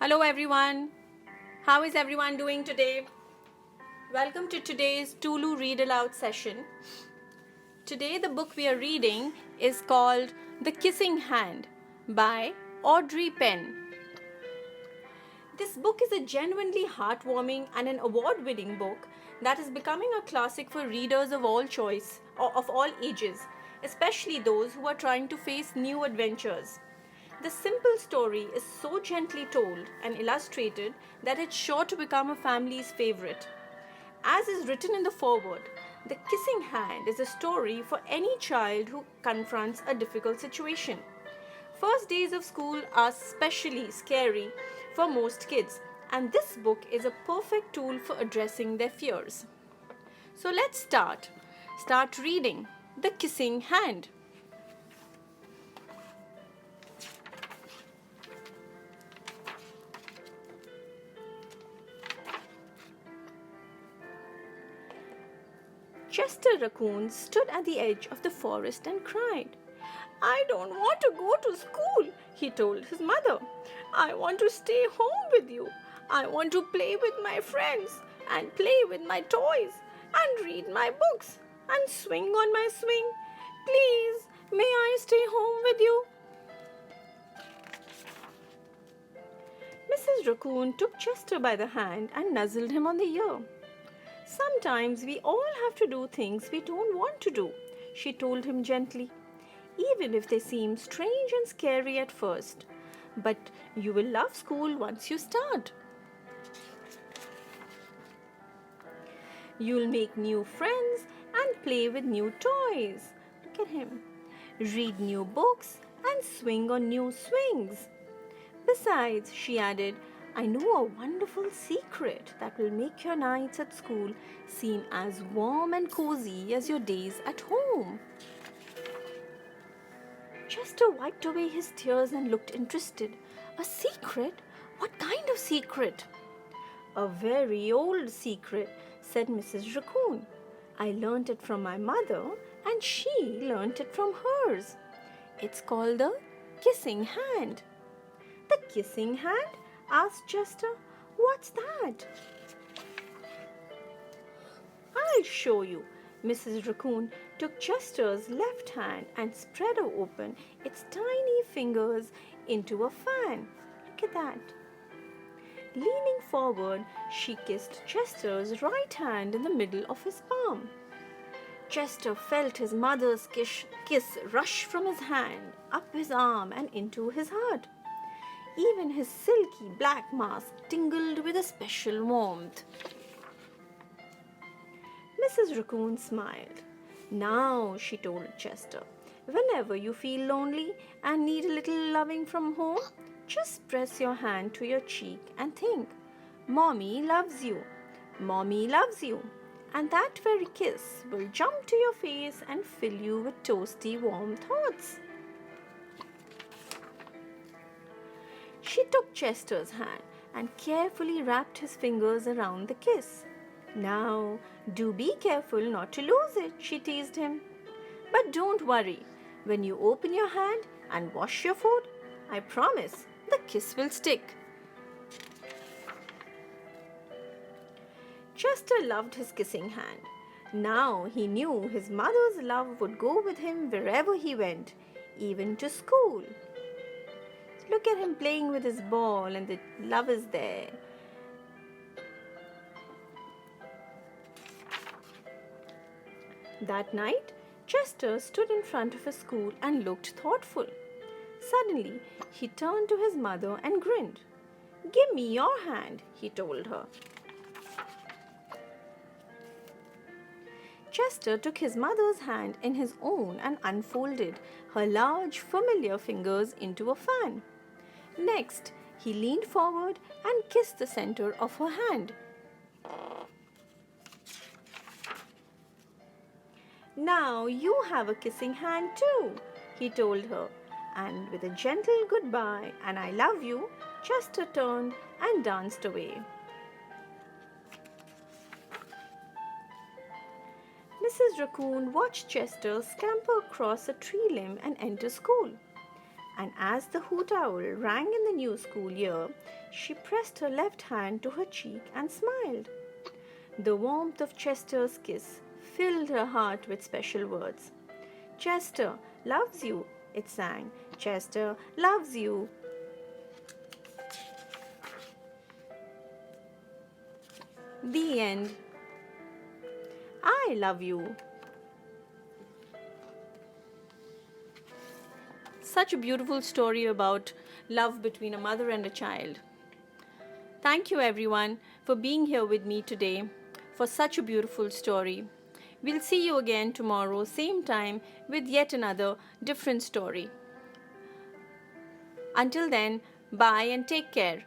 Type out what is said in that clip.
Hello everyone. How is everyone doing today? Welcome to today's Tulu Read Aloud session. Today the book we are reading is called The Kissing Hand by Audrey Penn. This book is a genuinely heartwarming and an award-winning book that is becoming a classic for readers of all choice or of all ages, especially those who are trying to face new adventures. The simple story is so gently told and illustrated that it's sure to become a family's favorite. As is written in the foreword, The Kissing Hand is a story for any child who confronts a difficult situation. First days of school are especially scary for most kids, and this book is a perfect tool for addressing their fears. So let's start. Start reading The Kissing Hand. Chester Raccoon stood at the edge of the forest and cried. "I don't want to go to school," he told his mother. "I want to stay home with you. I want to play with my friends and play with my toys and read my books and swing on my swing. Please, may I stay home with you?" Mrs. Raccoon took Chester by the hand and nuzzled him on the ear. "Sometimes we all have to do things we don't want to do," she told him gently, "even if they seem strange and scary at first. But you will love school once you start. You'll make new friends and play with new toys." Look at him. "Read new books and swing on new swings. Besides," she added, "I know a wonderful secret that will make your nights at school seem as warm and cozy as your days at home." Chester wiped away his tears and looked interested. "A secret? What kind of secret?" "A very old secret," said Mrs. Raccoon. "I learnt it from my mother and she learnt it from hers. It's called the Kissing Hand." "The Kissing Hand?" asked Chester. "What's that?" "I'll show you." Mrs. Raccoon took Chester's left hand and spread open its tiny fingers into a fan. Look at that. Leaning forward, she kissed Chester's right hand in the middle of his palm. Chester felt his mother's kiss rush from his hand, up his arm and into his heart. Even his silky black mask tingled with a special warmth. Mrs. Raccoon smiled. "Now," she told Chester, "whenever you feel lonely and need a little loving from home, just press your hand to your cheek and think, 'Mommy loves you. Mommy loves you.' And that very kiss will jump to your face and fill you with toasty warm thoughts." She took Chester's hand and carefully wrapped his fingers around the kiss. "Now, do be careful not to lose it," she teased him. "But don't worry. When you open your hand and wash your foot, I promise the kiss will stick." Chester loved his kissing hand. Now he knew his mother's love would go with him wherever he went, even to school. Look at him playing with his ball, and the love is there. That night, Chester stood in front of his school and looked thoughtful. Suddenly, he turned to his mother and grinned. "Give me your hand," he told her. Chester took his mother's hand in his own and unfolded her large, familiar fingers into a fan. Next, he leaned forward and kissed the center of her hand. "Now you have a kissing hand too," he told her, and with a gentle goodbye and "I love you," Chester turned and danced away. Mrs. Raccoon watched Chester scamper across a tree limb and enter school. and as the hoot owl rang in the new school year, she pressed her left hand to her cheek and smiled. The warmth of Chester's kiss filled her heart with special words. Chester loves you, it sang. Chester loves you. The end. I love you. Such a beautiful story about love between a mother and a child. Thank you everyone for being here with me today for such a beautiful story. We'll see you again tomorrow, same time, with yet another different story. Until then, bye and take care.